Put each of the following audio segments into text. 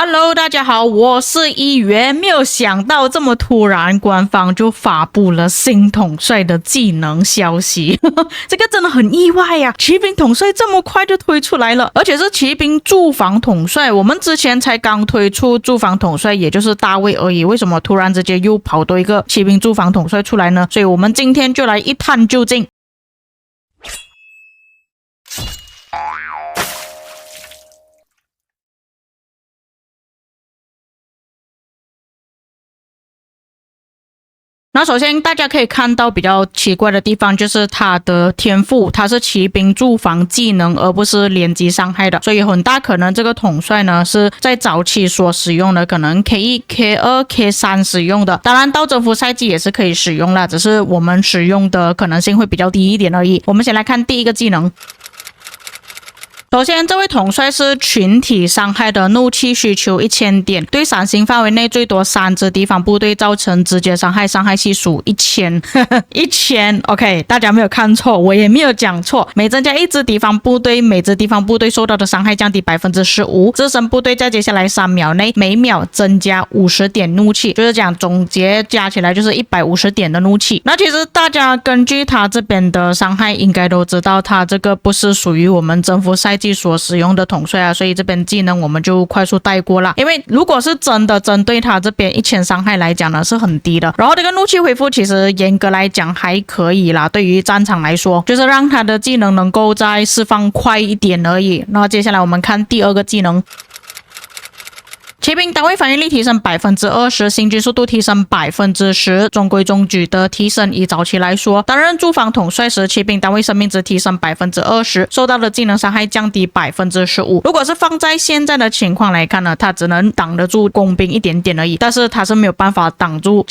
Hello，大家好，我是一元。没有想到这么突然，官方就发布了新统帅的技能消息，这个真的很意外呀！骑兵统帅这么快就推出来了，而且是骑兵驻防统帅。我们之前才刚推出驻防统帅，也就是大卫而已，为什么突然之间又跑多一个骑兵驻防统帅出来呢？所以我们今天就来一探究竟。那首先大家可以看到比较奇怪的地方就是他的天赋，他是骑兵驻防技能而不是连击伤害的，所以很大可能这个统帅呢是在早期所使用的，可能 K1、K2、K3 使用的，当然到征服赛季也是可以使用啦，只是我们使用的可能性会比较低一点而已。我们先来看第一个技能。首先，这位统帅是群体伤害的怒气需求1000点，对伞形范围内最多3支敌方部队造成直接伤害，伤害系数1000。OK， 大家没有看错，我也没有讲错。每增加1支敌方部队，每支敌方部队受到的伤害降低 15%， 自身部队在接下来3秒内每秒增加50点怒气，就是讲总结加起来就是150点的怒气。那其实大家根据他这边的伤害应该都知道，他这个不是属于我们征服赛季所使用的统帅啊，所以这边技能我们就快速带过啦。因为如果是真的针对他这边1000伤害来讲呢，是很低的。然后这个怒气恢复其实严格来讲还可以啦，对于战场来说，就是让他的技能能够再释放快一点而已。那接下来我们看第二个技能。骑兵单位反应力提升 20%， 行军速度提升 10%， 中规中矩的提升。以早期来说，担任驻防统帅时，骑兵单位生命值提升 20%， 受到的技能伤害降低 15%。 如果是放在现在的情况来看呢，它只能挡得住工兵一点点而已，但是它是没有办法挡住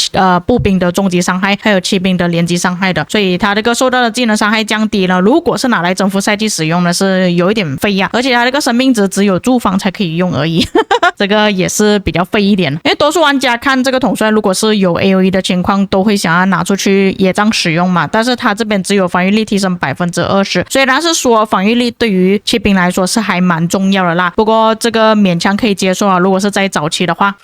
步兵的终极伤害还有骑兵的连击伤害的，所以它这个受到的技能伤害降低呢，如果是拿来征服赛季使用呢，是有一点废呀，而且它这个生命值只有驻防才可以用而已这个也是比较废一点，因为多数玩家看这个统帅如果是有 AOE 的情况都会想要拿出去野战使用嘛，但是他这边只有防御力提升 20%， 虽然是说防御力对于骑兵来说是还蛮重要的啦，不过这个勉强可以接受啊，如果是在早期的话。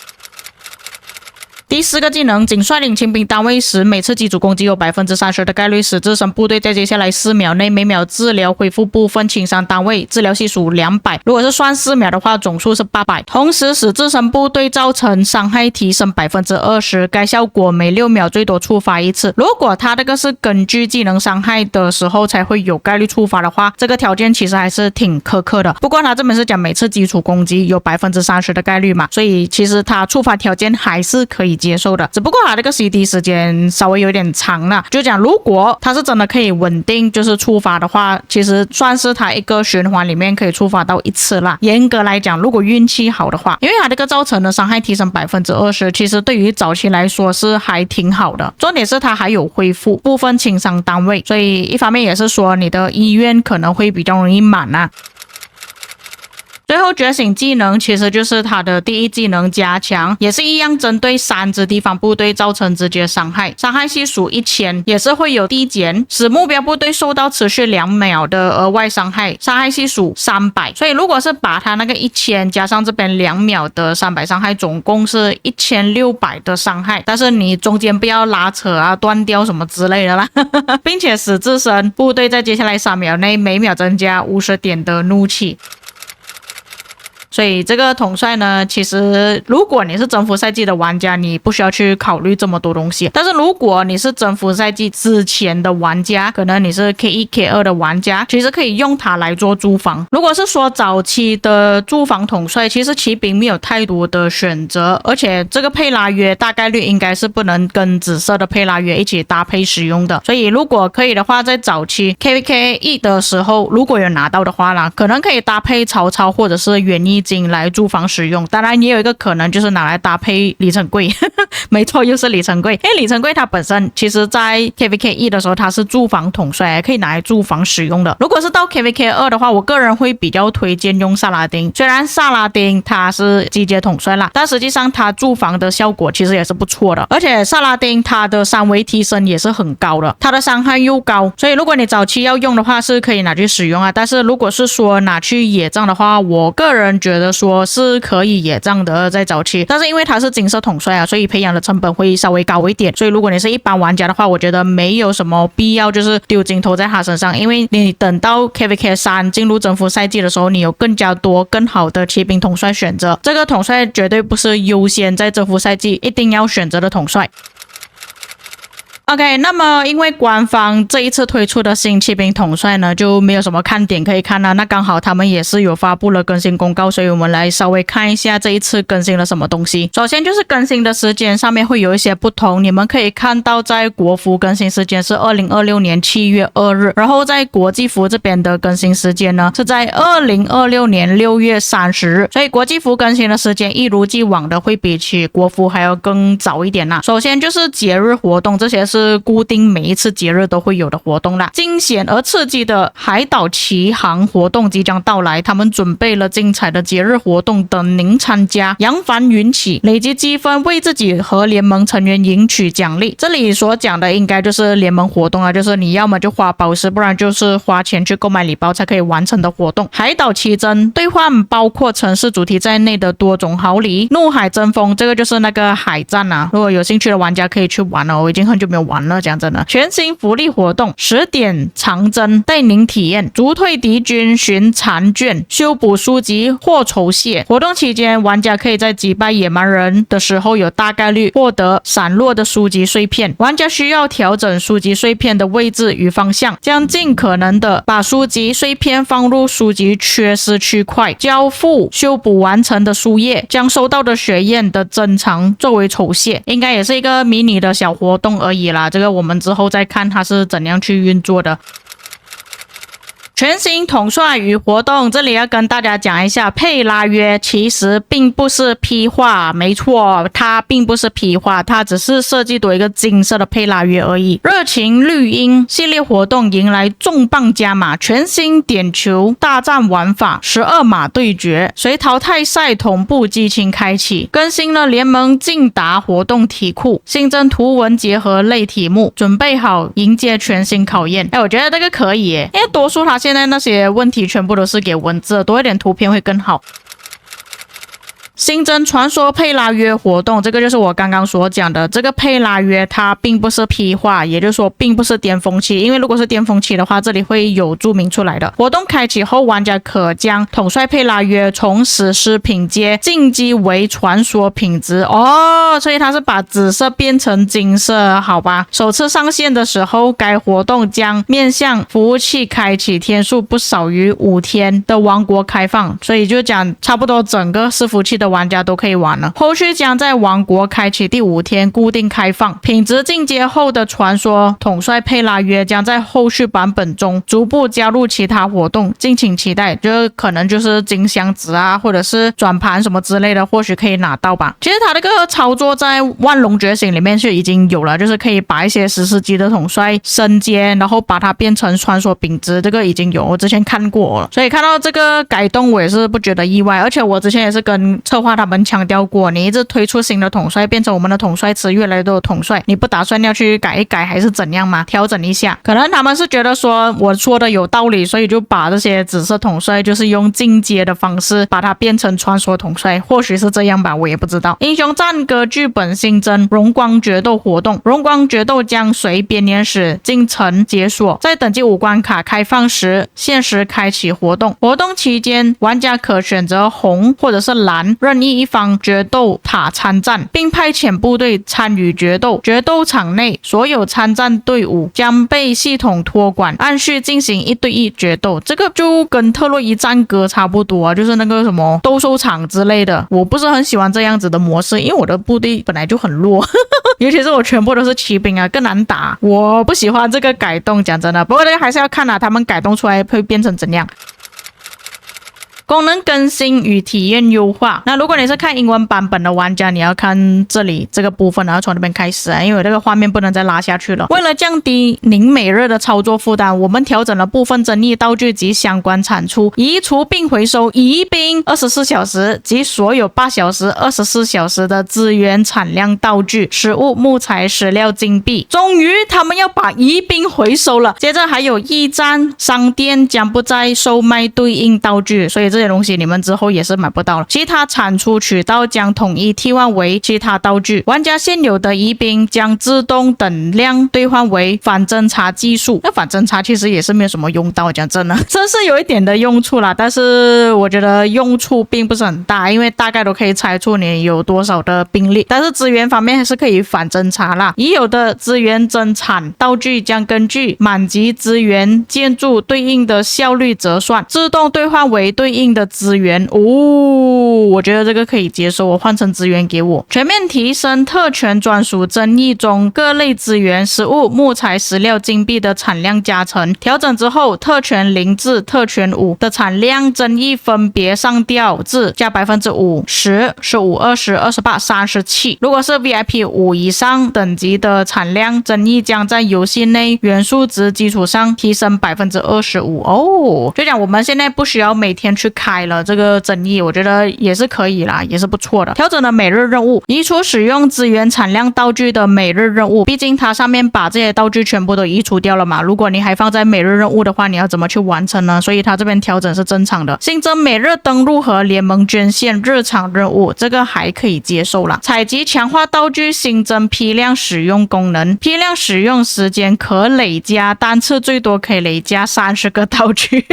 第4个技能，仅率领骑兵单位时，每次基础攻击有 30% 的概率使自身部队在接下来4秒内每秒治疗恢复部分轻伤单位，治疗系数200，如果是算4秒的话，总数是800，同时使自身部队造成伤害提升 20%， 该效果每6秒最多触发1次。如果他这个是根据技能伤害的时候才会有概率触发的话，这个条件其实还是挺苛刻的。不过他这边是讲每次基础攻击有 30% 的概率嘛，所以其实他触发条件还是可以接受的，只不过它这个 CD 时间稍微有点长了，就讲如果它是真的可以稳定就是触发的话，其实算是它一个循环里面可以触发到1次啦。严格来讲，如果运气好的话，因为它这个造成的伤害提升 20%， 其实对于早期来说是还挺好的，重点是它还有恢复部分轻伤单位，所以一方面也是说你的医院可能会比较容易满啊。最后觉醒技能其实就是它的第1技能加强，也是一样针对3支敌方部队造成直接伤害，伤害系数1000，也是会有递减，使目标部队受到持续2秒的额外伤害，伤害系数300。所以如果是把它那个1000加上这边2秒的300伤害，总共是1600的伤害，但是你中间不要拉扯啊断掉什么之类的啦并且使自身部队在接下来3秒内每秒增加50点的怒气。所以这个统帅呢，其实如果你是征服赛季的玩家，你不需要去考虑这么多东西。但是如果你是征服赛季之前的玩家，可能你是 K1、K2 的玩家，其实可以用它来做驻防。如果是说早期的驻防统帅，其实骑兵没有太多的选择，而且这个佩拉约大概率应该是不能跟紫色的佩拉约一起搭配使用的。所以如果可以的话，在早期 KVK1 的时候，如果有拿到的话啦，可能可以搭配曹操或者是远义金来驻防使用。当然也有一个可能就是拿来搭配李成桂没错，又是李成桂。因为李成桂他本身其实在 KVK1 的时候他是驻防统帅，可以拿来驻防使用的。如果是到 KVK2 的话，我个人会比较推荐用萨拉丁。虽然萨拉丁他是集结统帅啦，但实际上他驻防的效果其实也是不错的，而且萨拉丁他的3维提升也是很高的，他的伤害又高，所以如果你早期要用的话是可以拿去使用啊。但是如果是说拿去野战的话，我个人觉得说是可以野战的在早期，但是因为它是金色统帅啊，所以培养的成本会稍微高一点，所以如果你是一般玩家的话，我觉得没有什么必要就是丢金头在他身上，因为你等到 KVK 3进入征服赛季的时候，你有更加多更好的骑兵统帅选择，这个统帅绝对不是优先在征服赛季一定要选择的统帅。OK， 那么因为官方这一次推出的新骑兵统帅呢，就没有什么看点可以看了。那刚好他们也是有发布了更新公告，所以我们来稍微看一下这一次更新了什么东西。首先就是更新的时间上面会有一些不同，你们可以看到在国服更新时间是2026年7月2日，然后在国际服这边的更新时间呢是在2026年6月30日，所以国际服更新的时间一如既往的会比起国服还要更早一点啦。首先就是节日活动，这些是固定每一次节日都会有的活动啦。惊险而刺激的海岛奇航活动即将到来，他们准备了精彩的节日活动等您参加，扬帆云起，累积积分，为自己和联盟成员赢取奖励。这里所讲的应该就是联盟活动啊，就是你要么就花宝石，不然就是花钱去购买礼包才可以完成的活动。海岛奇珍兑换包括城市主题在内的多种好礼。怒海争锋，这个就是那个海战啊，如果有兴趣的玩家可以去玩了，我已经很久没有玩了，讲真的。全新福利活动10点长征带您体验逐退敌军寻残卷、修补书籍或酬谢。活动期间，玩家可以在击败野蛮人的时候有大概率获得散落的书籍碎片，玩家需要调整书籍碎片的位置与方向，将尽可能的把书籍碎片放入书籍缺失区块，交付修补完成的书页，将收到的血焰的增长作为酬谢。应该也是一个迷你的小活动而已啦，这个我们之后再看它是怎样去运作的。全新统帅与活动，这里要跟大家讲一下，佩拉约其实并不是 P 化，没错，它并不是 P 化，它只是设计多一个金色的佩拉约而已。热情绿鹰系列活动迎来重磅加码，全新点球大战玩法，12码对决，随淘汰赛同步激情开启，更新了联盟竞答活动题库，新增图文结合类题目，准备好迎接全新考验。我觉得这个可以耶，因为多数它现在那些问题全部都是给文字，多一点图片会更好。新增传说佩拉约活动，这个就是我刚刚所讲的，这个佩拉约它并不是 P 化，也就是说并不是巅峰期，因为如果是巅峰期的话，这里会有注明出来的。活动开启后，玩家可将统帅佩拉约从史诗品阶晋级为传说品质哦，所以它是把紫色变成金色，好吧。首次上线的时候，该活动将面向服务器开启天数不少于5天的王国开放，所以就讲差不多整个伺服器的玩家都可以玩了。后续将在王国开启第5天固定开放，品质进阶后的传说统帅佩拉约将在后续版本中逐步加入其他活动，敬请期待。就可能就是金箱子啊，或者是转盘什么之类的，或许可以拿到吧。其实它这个操作在万龙觉醒里面是已经有了，就是可以把一些史诗级的统帅升阶，然后把它变成传说品质，这个已经有，我之前看过了。所以看到这个改动我也是不觉得意外，而且我之前也是跟策划他们强调过，你一直推出新的统帅，变成我们的统帅池越来越多的统帅，你不打算要去改一改还是怎样吗？调整一下。可能他们是觉得说我说的有道理，所以就把这些紫色统帅就是用进阶的方式把它变成传说统帅，或许是这样吧，我也不知道。英雄战歌剧本新增荣光决斗活动，荣光决斗将随编年史进程解锁，在等级5关卡开放时限时开启活动。活动期间，玩家可选择红或者是蓝任意一方决斗塔参战，并派遣部队参与决斗。决斗场内所有参战队伍将被系统托管，按序进行1对1决斗。这个就跟特洛伊战歌差不多啊，就是那个什么斗兽场之类的。我不是很喜欢这样子的模式，因为我的部队本来就很弱尤其是我全部都是骑兵啊，更难打。我不喜欢这个改动，讲真的。不过这个还是要看他们改动出来会变成怎样。功能更新与体验优化。那如果你是看英文版本的玩家，你要看这里这个部分，然后从这边开始因为这个画面不能再拉下去了。为了降低您每日的操作负担，我们调整了部分争议道具及相关产出，移除并回收宜兵24小时及所有8小时、24小时的资源产量道具、食物、木材、石料、金币。终于他们要把宜兵回收了。接着还有驿站商店将不再售卖对应道具，所以这些东西你们之后也是买不到了。其他产出渠道将统一替换为其他道具，玩家现有的疑兵将自动等量兑换为反侦察技术。那反侦察其实也是没有什么用到，讲真的，这是有一点的用处啦，但是我觉得用处并不是很大，因为大概都可以猜出你有多少的兵力，但是资源方面还是可以反侦察啦。已有的资源增产道具将根据满级资源建筑对应的效率折算，自动兑换为对应的资源。我觉得这个可以接受，我换成资源给我。全面提升特权专属争议中各类资源、食物、木材、石料、金币的产量加成。调整之后，特权0至特权5的产量争议分别上调至加 5%、10、15、20、28、37。如果是 VIP 5以上等级的产量争议将在游戏内元素值基础上提升 25%。就讲我们现在不需要每天去开了这个争议，我觉得也是可以啦，也是不错的。调整了每日任务，移除使用资源产量道具的每日任务，毕竟它上面把这些道具全部都移除掉了嘛，如果你还放在每日任务的话，你要怎么去完成呢？所以它这边调整是正常的。新增每日登录和联盟捐献日常任务，这个还可以接受啦。采集强化道具，新增批量使用功能，批量使用时间可累加，单次最多可以累加30个道具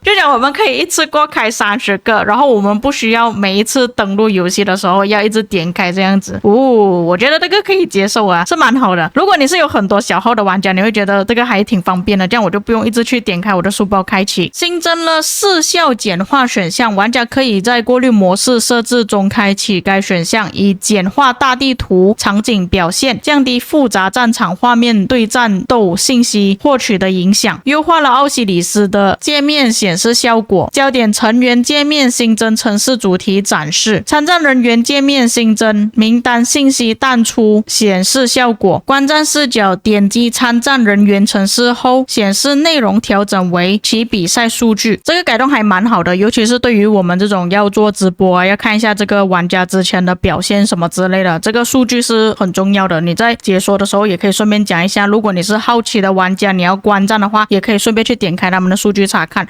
就讲我们可以一次过开30个，然后我们不需要每一次登录游戏的时候要一直点开这样子。我觉得这个可以接受啊，是蛮好的。如果你是有很多小号的玩家，你会觉得这个还挺方便的，这样我就不用一直去点开我的书包开启。新增了视效简化选项，玩家可以在过滤模式设置中开启该选项，以简化大地图场景表现，降低复杂战场画面对战斗信息获取的影响，优化了奥西里斯的界面显示效果，焦点成员界面新增城市主题展示，参战人员界面新增名单信息淡出显示效果，观战视角点击参战人员城市后显示内容调整为其比赛数据。这个改动还蛮好的，尤其是对于我们这种要做直播啊，要看一下这个玩家之前的表现什么之类的，这个数据是很重要的。你在解说的时候也可以顺便讲一下，如果你是好奇的玩家，你要观战的话，也可以顺便去点开他们的数据查看。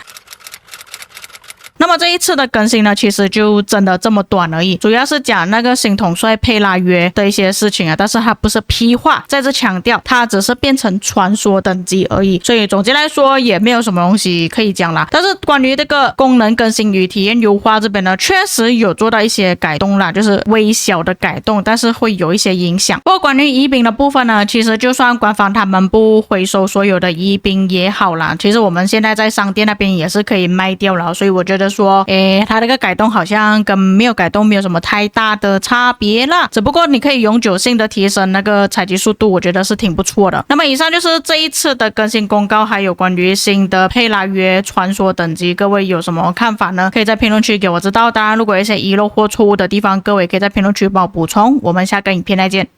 那么这一次的更新呢，其实就真的这么短而已，主要是讲那个新统帅佩拉约的一些事情啊，但是它不是批划，再次强调它只是变成传说等级而已，所以总结来说也没有什么东西可以讲啦。但是关于这个功能更新与体验优化这边呢，确实有做到一些改动啦，就是微小的改动，但是会有一些影响。不过关于疑兵的部分呢，其实就算官方他们不回收所有的疑兵也好啦，其实我们现在在商店那边也是可以卖掉了，所以我觉得说它这个改动好像跟没有改动没有什么太大的差别啦，只不过你可以永久性的提升那个采集速度，我觉得是挺不错的。那么以上就是这一次的更新公告，还有关于新的佩拉约传说等级，各位有什么看法呢？可以在评论区给我知道，当然如果有一些遗漏或错误的地方，各位可以在评论区帮我补充。我们下个影片再见。